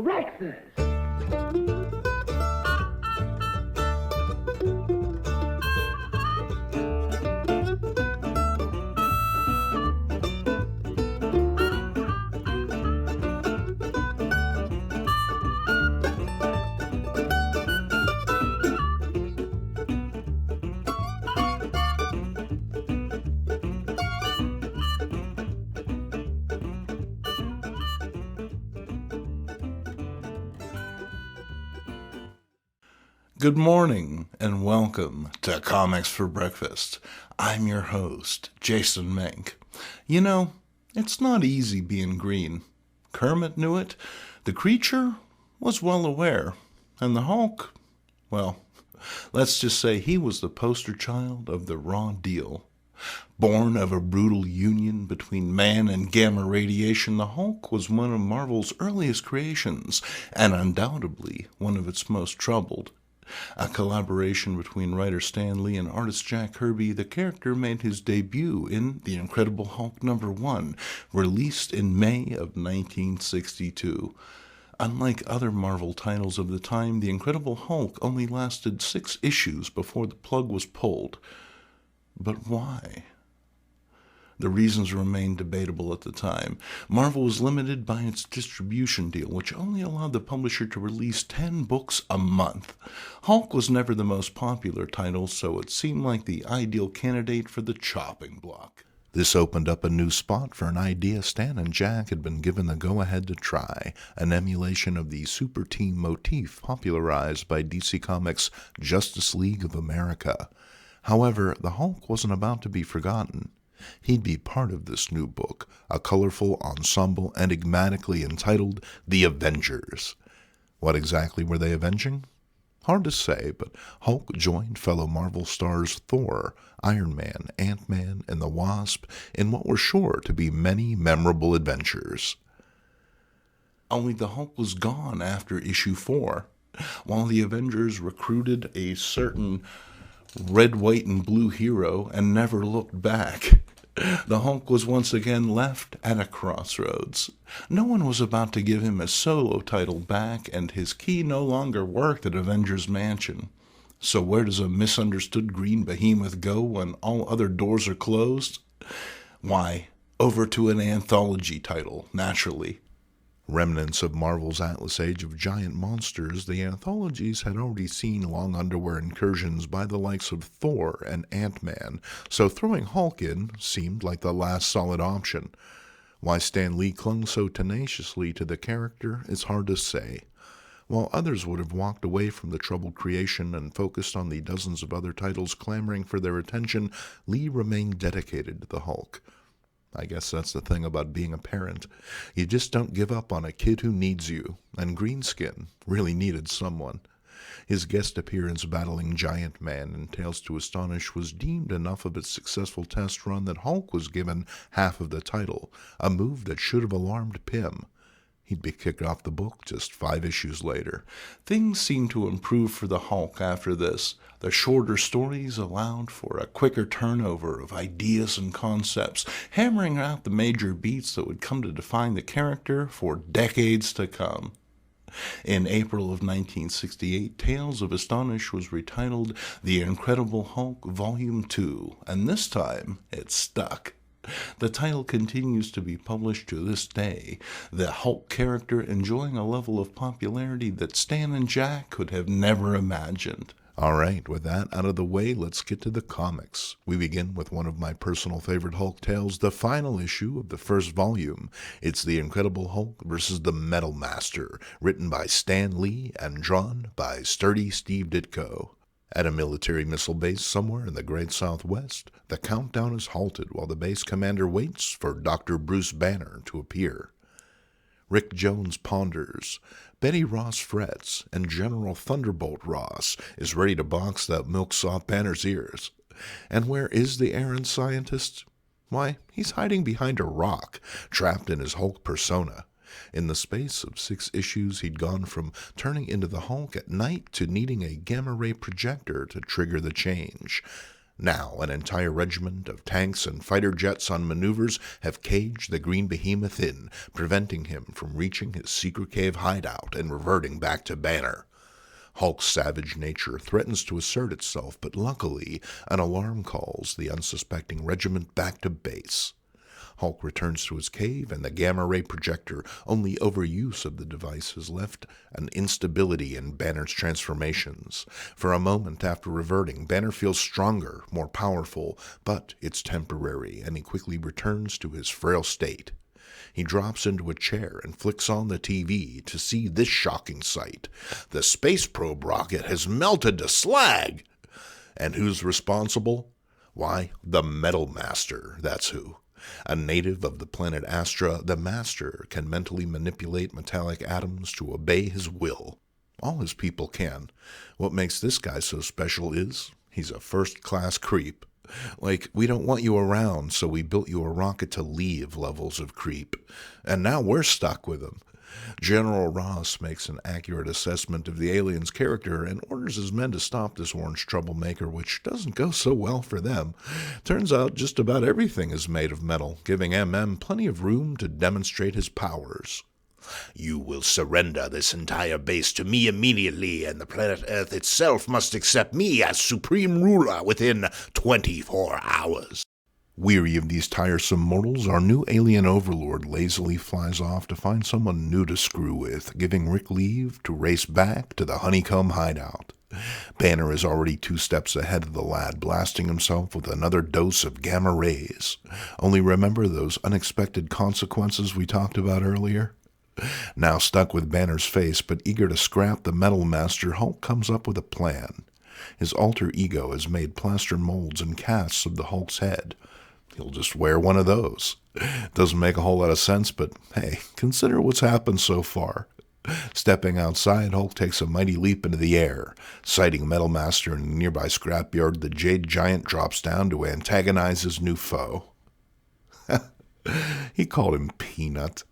breakfast. Good morning and welcome to Comics for Breakfast. I'm your host, Jason MINK. You know, it's not easy being green. Kermit knew it, the creature was well aware, and the Hulk, well, let's just say he was the poster child of the raw deal. Born of a brutal union between man and gamma radiation, the Hulk was one of Marvel's earliest creations, and undoubtedly one of its most troubled. A collaboration between writer Stan Lee and artist Jack Kirby, the character made his debut in The Incredible Hulk #1, released in May of 1962. Unlike other Marvel titles of the time, The Incredible Hulk only lasted 6 issues before the plug was pulled. But why? The reasons remained debatable at the time. Marvel was limited by its distribution deal, which only allowed the publisher to release 10 books a month. Hulk was never the most popular title, so it seemed like the ideal candidate for the chopping block. This opened up a new spot for an idea Stan and Jack had been given the go-ahead to try, an emulation of the super team motif popularized by DC Comics' Justice League of America. However, the Hulk wasn't about to be forgotten. He'd be part of this new book, a colorful ensemble enigmatically entitled The Avengers. What exactly were they avenging? Hard to say, but Hulk joined fellow Marvel stars Thor, Iron Man, Ant-Man, and the Wasp in what were sure to be many memorable adventures. Only the Hulk was gone after issue 4, while the Avengers recruited a certain red, white, and blue hero and never looked back. The Hulk was once again left at a crossroads. No one was about to give him a solo title back, and his key no longer worked at Avengers Mansion. So where does a misunderstood green behemoth go when all other doors are closed? Why, over to an anthology title, naturally. Remnants of Marvel's Atlas Age of Giant Monsters, the anthologies had already seen long underwear incursions by the likes of Thor and Ant-Man, so throwing Hulk in seemed like the last solid option. Why Stan Lee clung so tenaciously to the character is hard to say. While others would have walked away from the troubled creation and focused on the dozens of other titles clamoring for their attention, Lee remained dedicated to the Hulk. I guess that's the thing about being a parent. You just don't give up on a kid who needs you, and Greenskin really needed someone. His guest appearance battling Giant Man in Tales to Astonish was deemed enough of its successful test run that Hulk was given half of the title, a move that should have alarmed Pym. He'd be kicked off the book just 5 issues later. Things seemed to improve for the Hulk after this. The shorter stories allowed for a quicker turnover of ideas and concepts, hammering out the major beats that would come to define the character for decades to come. In April of 1968, Tales of Astonish was retitled The Incredible Hulk Volume 2, and this time it stuck. The title continues to be published to this day, the Hulk character enjoying a level of popularity that Stan and Jack could have never imagined. Alright, with that out of the way, let's get to the comics. We begin with one of my personal favorite Hulk tales, the final issue of the first volume. It's The Incredible Hulk vs. the Metal Master, written by Stan Lee and drawn by sturdy Steve Ditko. At a military missile base somewhere in the Great Southwest, the countdown is halted while the base commander waits for Dr. Bruce Banner to appear. Rick Jones ponders, Betty Ross frets, and General Thunderbolt Ross is ready to box that milk-soft Banner's ears. And where is the errand scientist? Why, he's hiding behind a rock, trapped in his Hulk persona. In the space of 6 issues, he'd gone from turning into the Hulk at night to needing a gamma-ray projector to trigger the change. Now, an entire regiment of tanks and fighter jets on maneuvers have caged the green behemoth in, preventing him from reaching his secret cave hideout and reverting back to Banner. Hulk's savage nature threatens to assert itself, but luckily, an alarm calls the unsuspecting regiment back to base. Hulk returns to his cave and the gamma-ray projector. Only overuse of the device has left an instability in Banner's transformations. For a moment after reverting, Banner feels stronger, more powerful, but it's temporary, and he quickly returns to his frail state. He drops into a chair and flicks on the TV to see this shocking sight. The space probe rocket has melted to slag! And who's responsible? Why, the Metal Master, that's who. A native of the planet Astra, the Master can mentally manipulate metallic atoms to obey his will. All his people can. What makes this guy so special is he's a first-class creep. Like, we don't want you around, so we built you a rocket to leave levels of creep. And now we're stuck with him. General Ross makes an accurate assessment of the alien's character and orders his men to stop this orange troublemaker, which doesn't go so well for them. Turns out just about everything is made of metal, giving MM plenty of room to demonstrate his powers. You will surrender this entire base to me immediately, and the planet Earth itself must accept me as supreme ruler within 24 hours. Weary of these tiresome mortals, our new alien overlord lazily flies off to find someone new to screw with, giving Rick leave to race back to the honeycomb hideout. Banner is already 2 steps ahead of the lad, blasting himself with another dose of gamma rays. Only remember those unexpected consequences we talked about earlier? Now stuck with Banner's face, but eager to scrap the Metal Master, Hulk comes up with a plan. His alter ego has made plaster molds and casts of the Hulk's head. He'll just wear one of those. Doesn't make a whole lot of sense, but hey, consider what's happened so far. Stepping outside, Hulk takes a mighty leap into the air. Sighting Metal Master in a nearby scrapyard, the Jade Giant drops down to antagonize his new foe. He called him Peanut.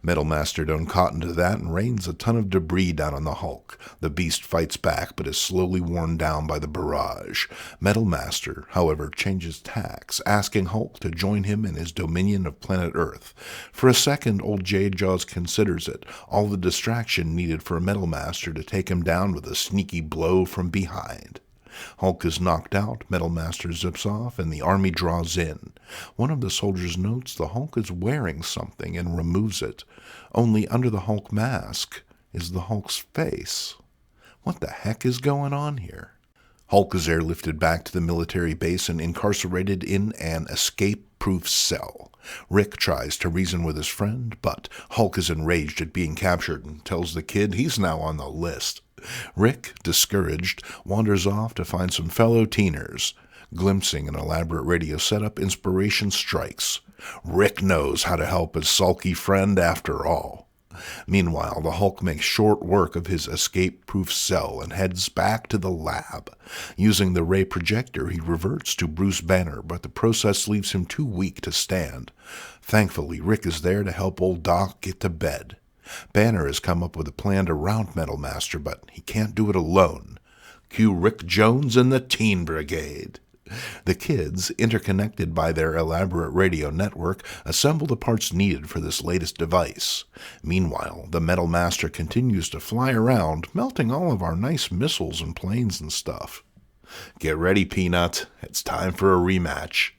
Metal Master don't cotton to that and rains a ton of debris down on the Hulk. The beast fights back, but is slowly worn down by the barrage. Metal Master, however, changes tacks, asking Hulk to join him in his dominion of planet Earth. For a second, old Jade Jaws considers it, all the distraction needed for Metal Master to take him down with a sneaky blow from behind. Hulk is knocked out, Metal Master zips off, and the army draws in. One of the soldiers notes the Hulk is wearing something and removes it. Only under the Hulk mask is the Hulk's face. What the heck is going on here? Hulk is airlifted back to the military base and incarcerated in an escape-proof cell. Rick tries to reason with his friend, but Hulk is enraged at being captured and tells the kid he's now on the list. Rick, discouraged, wanders off to find some fellow teeners. Glimpsing an elaborate radio setup, inspiration strikes. Rick knows how to help his sulky friend after all. Meanwhile, the Hulk makes short work of his escape-proof cell and heads back to the lab. Using the ray projector, he reverts to Bruce Banner, but the process leaves him too weak to stand. Thankfully, Rick is there to help old Doc get to bed. Banner has come up with a plan to rout Metal Master, but he can't do it alone. Cue Rick Jones and the Teen Brigade. The kids, interconnected by their elaborate radio network, assemble the parts needed for this latest device. Meanwhile, the Metal Master continues to fly around, melting all of our nice missiles and planes and stuff. Get ready, Peanut. It's time for a rematch.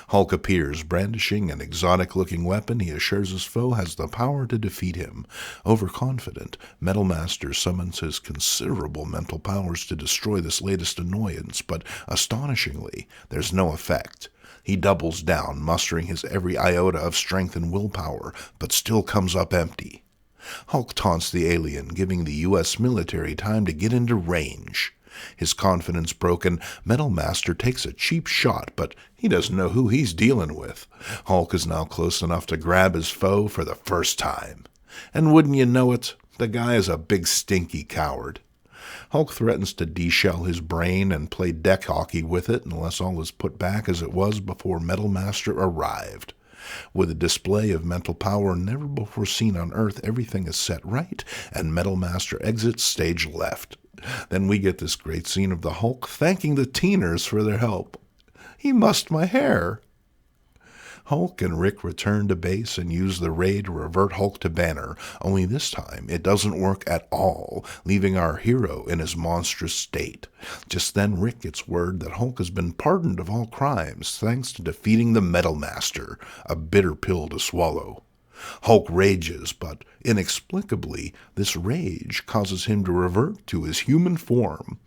Hulk appears, brandishing an exotic-looking weapon he assures his foe has the power to defeat him. Overconfident, Metal Master summons his considerable mental powers to destroy this latest annoyance, but astonishingly, there's no effect. He doubles down, mustering his every iota of strength and willpower, but still comes up empty. Hulk taunts the alien, giving the U.S. military time to get into range. His confidence broken, Metal Master takes a cheap shot, but he doesn't know who he's dealing with. Hulk is now close enough to grab his foe for the first time. And wouldn't you know it, the guy is a big stinky coward. Hulk threatens to de-shell his brain and play deck hockey with it unless all is put back as it was before Metal Master arrived. With a display of mental power never before seen on Earth, everything is set right, and Metal Master exits stage left. Then we get this great scene of the Hulk thanking the teeners for their help. He mussed my hair. Hulk and Rick return to base and use the ray to revert Hulk to Banner, only this time it doesn't work at all, leaving our hero in his monstrous state. Just then Rick gets word that Hulk has been pardoned of all crimes thanks to defeating the Metal Master, a bitter pill to swallow. Hulk rages, but inexplicably, this rage causes him to revert to his human form.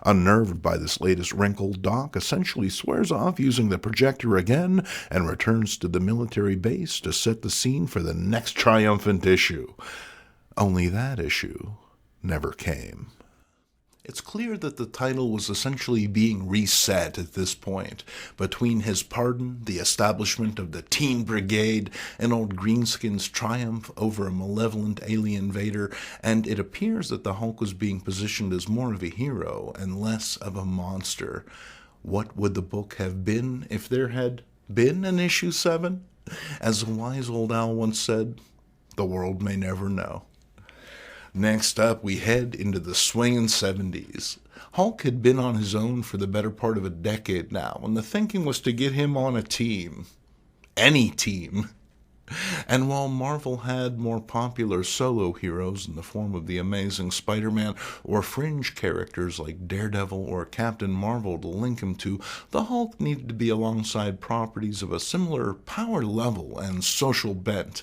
Unnerved by this latest wrinkle, Doc essentially swears off using the projector again and returns to the military base to set the scene for the next triumphant issue. Only that issue never came. It's clear that the title was essentially being reset at this point. Between his pardon, the establishment of the Teen Brigade, and old Greenskin's triumph over a malevolent alien invader, and it appears that the Hulk was being positioned as more of a hero and less of a monster. What would the book have been if there had been an issue 7? As a wise old owl once said, the world may never know. Next up, we head into the swinging 70s. Hulk had been on his own for the better part of a decade now, and the thinking was to get him on a team. Any team. And while Marvel had more popular solo heroes in the form of the Amazing Spider-Man or fringe characters like Daredevil or Captain Marvel to link him to, the Hulk needed to be alongside properties of a similar power level and social bent.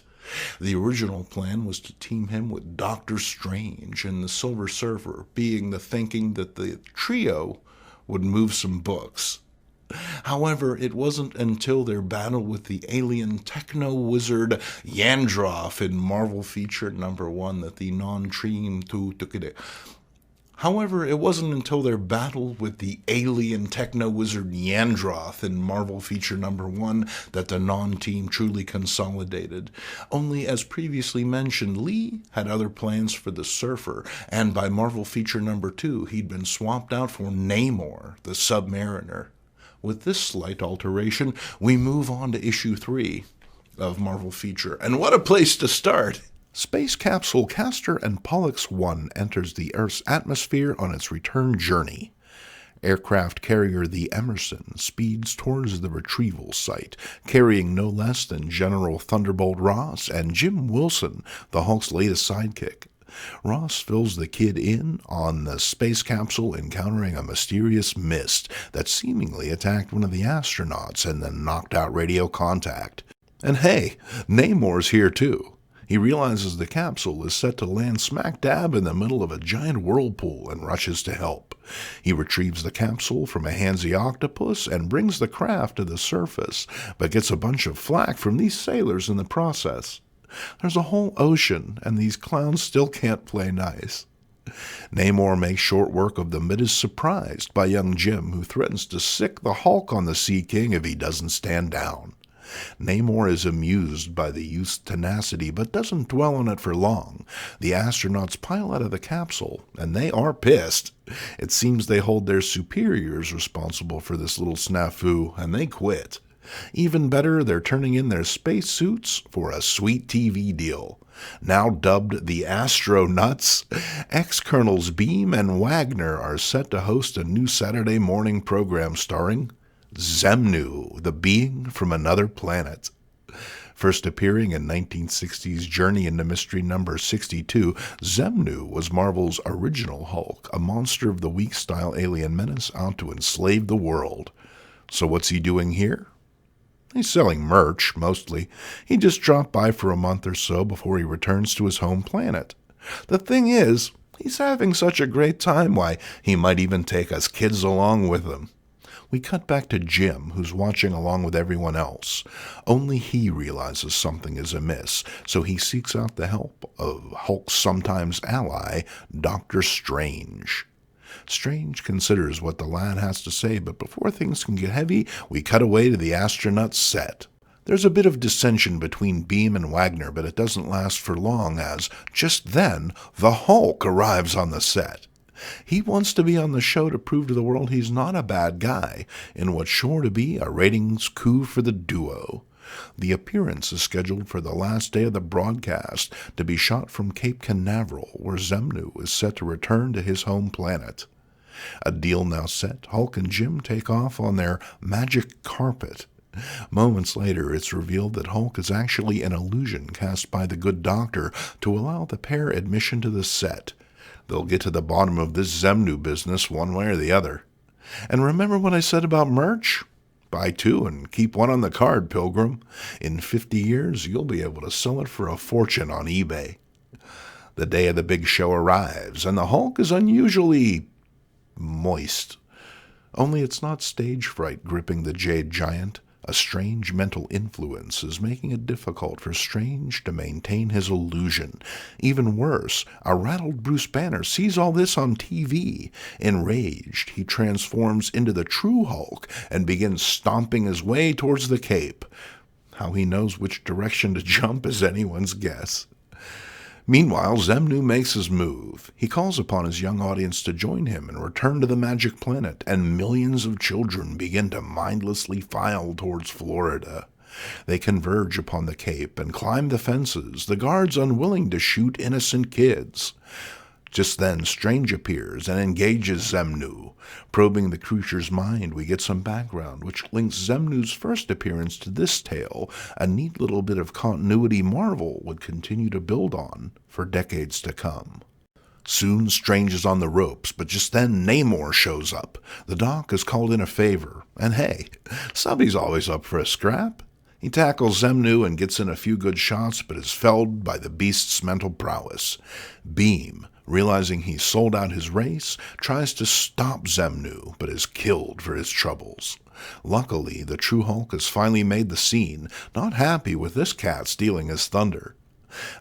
The original plan was to team him with Doctor Strange and the Silver Surfer, being the thinking that the trio would move some books. However, it wasn't until their battle with the alien techno-wizard Yandroth in Marvel Feature number 1 that the non-team took it. However, it wasn't until their battle with the alien techno-wizard Yandroth in Marvel Feature number 1 that the non-team truly consolidated. Only, as previously mentioned, Lee had other plans for the Surfer, and by Marvel Feature number 2, he'd been swapped out for Namor, the Submariner. With this slight alteration, we move on to issue 3 of Marvel Feature, and what a place to start! Space capsule Castor and Pollux 1 enters the Earth's atmosphere on its return journey. Aircraft carrier the Emerson speeds towards the retrieval site, carrying no less than General Thunderbolt Ross and Jim Wilson, the Hulk's latest sidekick. Ross fills the kid in on the space capsule encountering a mysterious mist that seemingly attacked one of the astronauts and then knocked out radio contact. And hey, Namor's here too. He realizes the capsule is set to land smack dab in the middle of a giant whirlpool and rushes to help. He retrieves the capsule from a handsy octopus and brings the craft to the surface, but gets a bunch of flack from these sailors in the process. There's a whole ocean, and these clowns still can't play nice. Namor makes short work of them, but is surprised by young Jim, who threatens to sick the Hulk on the Sea King if he doesn't stand down. Namor is amused by the youth's tenacity, but doesn't dwell on it for long. The astronauts pile out of the capsule, and they are pissed. It seems they hold their superiors responsible for this little snafu, and they quit. Even better, they're turning in their space suits for a sweet TV deal. Now dubbed the Astronauts, ex-Colonels Beam and Wagner are set to host a new Saturday morning program starring Zemnu, the being from another planet. First appearing in 1960's Journey into Mystery number 62, Zemnu was Marvel's original Hulk, a monster of the week-style alien menace out to enslave the world. So what's he doing here? He's selling merch, mostly. He just dropped by for a month or so before he returns to his home planet. The thing is, he's having such a great time, why, he might even take us kids along with him. We cut back to Jim, who's watching along with everyone else. Only he realizes something is amiss, so he seeks out the help of Hulk's sometimes ally, Dr. Strange. Strange considers what the lad has to say, but before things can get heavy, we cut away to the astronaut's set. There's a bit of dissension between Beam and Wagner, but it doesn't last for long as, just then, the Hulk arrives on the set. He wants to be on the show to prove to the world he's not a bad guy in what's sure to be a ratings coup for the duo. The appearance is scheduled for the last day of the broadcast to be shot from Cape Canaveral, where Xemnu is set to return to his home planet. A deal now set, Hulk and Jim take off on their magic carpet. Moments later, it's revealed that Hulk is actually an illusion cast by the good doctor to allow the pair admission to the set. They'll get to the bottom of this Xemnu business one way or the other. And remember what I said about merch? Buy two and keep one on the card, Pilgrim. In 50 years, you'll be able to sell it for a fortune on eBay. The day of the big show arrives, and the Hulk is unusually moist. Only it's not stage fright gripping the Jade Giant. A strange mental influence is making it difficult for Strange to maintain his illusion. Even worse, a rattled Bruce Banner sees all this on TV. Enraged, he transforms into the true Hulk and begins stomping his way towards the Cape. How he knows which direction to jump is anyone's guess. Meanwhile, Xemnu makes his move. He calls upon his young audience to join him and return to the magic planet, and millions of children begin to mindlessly file towards Florida. They converge upon the Cape and climb the fences, the guards unwilling to shoot innocent kids. Just then, Strange appears and engages Xemnu. Probing the creature's mind, we get some background, which links Xemnu's first appearance to this tale, a neat little bit of continuity Marvel would continue to build on for decades to come. Soon, Strange is on the ropes, but just then Namor shows up. The Doc is called in a favor, and hey, Subby's always up for a scrap. He tackles Xemnu and gets in a few good shots, but is felled by the beast's mental prowess. Beam, realizing he's sold out his race, tries to stop Xemnu, but is killed for his troubles. Luckily, the true Hulk has finally made the scene, not happy with this cat stealing his thunder.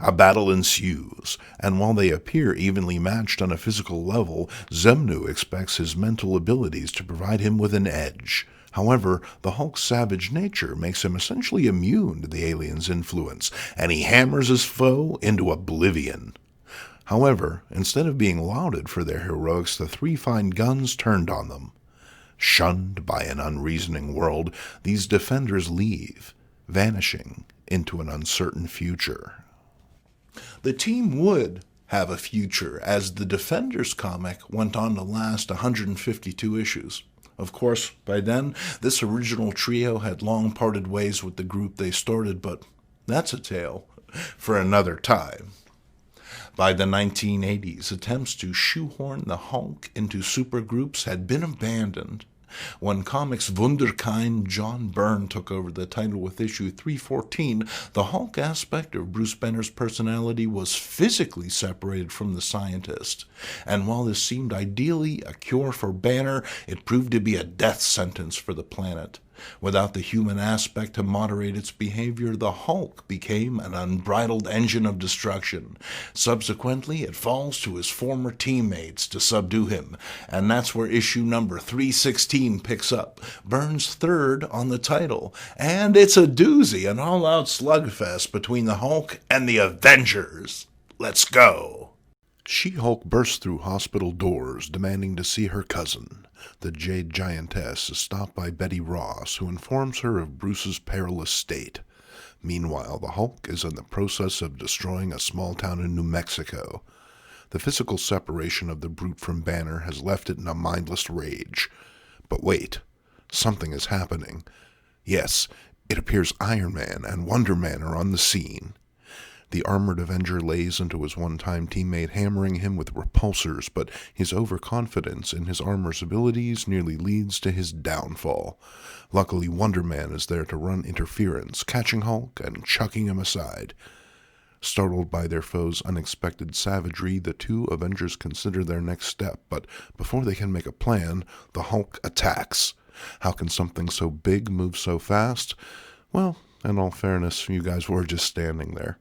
A battle ensues, and while they appear evenly matched on a physical level, Xemnu expects his mental abilities to provide him with an edge. However, the Hulk's savage nature makes him essentially immune to the alien's influence, and he hammers his foe into oblivion. However, instead of being lauded for their heroics, the three find guns turned on them. Shunned by an unreasoning world, these defenders leave, vanishing into an uncertain future. The team would have a future, as the Defenders comic went on to last 152 issues. Of course, by then, this original trio had long parted ways with the group they started, but that's a tale for another time. By the 1980s, attempts to shoehorn the Hulk into supergroups had been abandoned. When comics Wunderkind John Byrne took over the title with issue 314, the Hulk aspect of Bruce Banner's personality was physically separated from the scientist. And while this seemed ideally a cure for Banner, it proved to be a death sentence for the planet. Without the human aspect to moderate its behavior, the Hulk became an unbridled engine of destruction. Subsequently, it falls to his former teammates to subdue him, and that's where issue number 316 picks up, Byrne's third on the title. And it's a doozy, an all-out slugfest between the Hulk and the Avengers. Let's go! She-Hulk bursts through hospital doors, demanding to see her cousin. The Jade Giantess is stopped by Betty Ross, who informs her of Bruce's perilous state. Meanwhile, the Hulk is in the process of destroying a small town in New Mexico. The physical separation of the brute from Banner has left it in a mindless rage. But wait, something is happening. Yes, it appears Iron Man and Wonder Man are on the scene. The armored Avenger lays into his one-time teammate, hammering him with repulsors, but his overconfidence in his armor's abilities nearly leads to his downfall. Luckily, Wonder Man is there to run interference, catching Hulk and chucking him aside. Startled by their foe's unexpected savagery, the two Avengers consider their next step, but before they can make a plan, the Hulk attacks. How can something so big move so fast? Well, in all fairness, you guys were just standing there.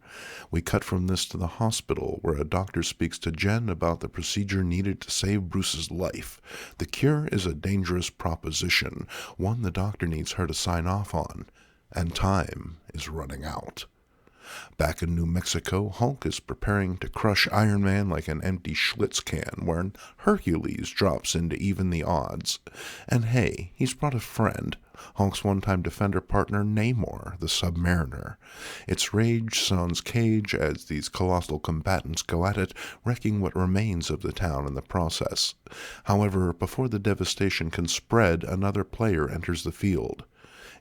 We cut from this to the hospital, where a doctor speaks to Jen about the procedure needed to save Bruce's life. The cure is a dangerous proposition, one the doctor needs her to sign off on, and time is running out. Back in New Mexico, Hulk is preparing to crush Iron Man like an empty Schlitz can when Hercules drops in to even the odds. And hey, he's brought a friend, Hulk's one-time Defender partner Namor, the Submariner. It's Rage Sans Cage as these colossal combatants go at it, wrecking what remains of the town in the process. However, before the devastation can spread, another player enters the field.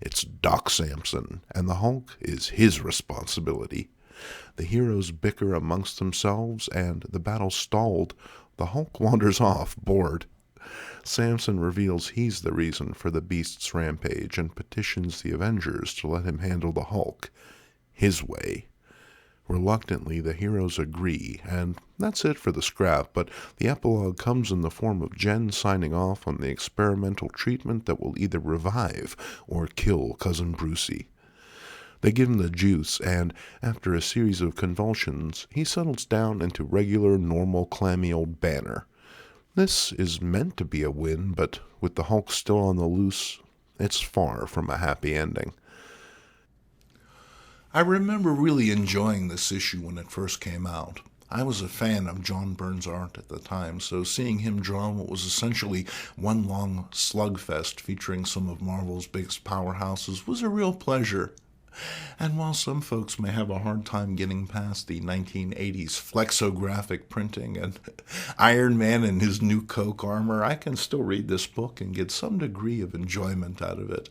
It's Doc Samson, and the Hulk is his responsibility. The heroes bicker amongst themselves, and the battle stalled. The Hulk wanders off, bored. Samson reveals he's the reason for the Beast's rampage and petitions the Avengers to let him handle the Hulk his way. Reluctantly, the heroes agree, and that's it for the scrap, but the epilogue comes in the form of Jen signing off on the experimental treatment that will either revive or kill Cousin Brucey. They give him the juice, and after a series of convulsions, he settles down into regular, normal, clammy old Banner. This is meant to be a win, but with the Hulk still on the loose, it's far from a happy ending. I remember really enjoying this issue when it first came out. I was a fan of John Byrne's art at the time, so seeing him draw what was essentially one long slugfest featuring some of Marvel's biggest powerhouses was a real pleasure. And while some folks may have a hard time getting past the 1980s flexographic printing and Iron Man in his new Coke armor, I can still read this book and get some degree of enjoyment out of it.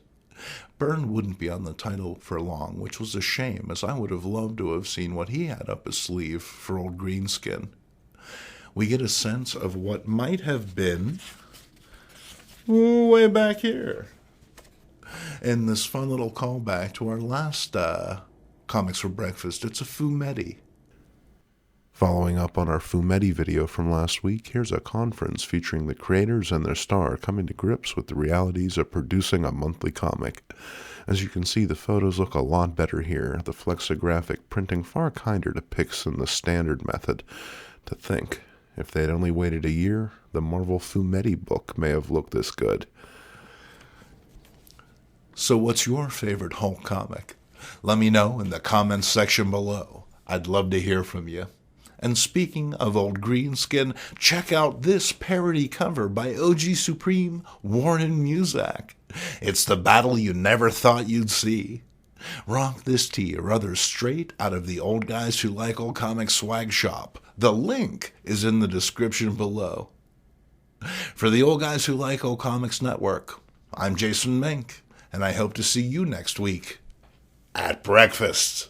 Byrne wouldn't be on the title for long, which was a shame, as I would have loved to have seen what he had up his sleeve for old Greenskin. We get a sense of what might have been way back here. And this fun little callback to our last Comics for Breakfast, it's a fumetti. Following up on our fumetti video from last week, here's a conference featuring the creators and their star coming to grips with the realities of producing a monthly comic. As you can see, the photos look a lot better here, the flexographic printing far kinder depicts than the standard method. To think, if they'd only waited a year, the Marvel fumetti book may have looked this good. So what's your favorite Hulk comic? Let me know in the comments section below. I'd love to hear from you. And speaking of old Greenskin, check out this parody cover by OG Supreme Warren Muzak. It's the battle you never thought you'd see. Rock this tee or others straight out of the Old Guys Who Like Old Comics swag shop. The link is in the description below. For the Old Guys Who Like Old Comics Network, I'm Jason Mink. And I hope to see you next week at breakfast.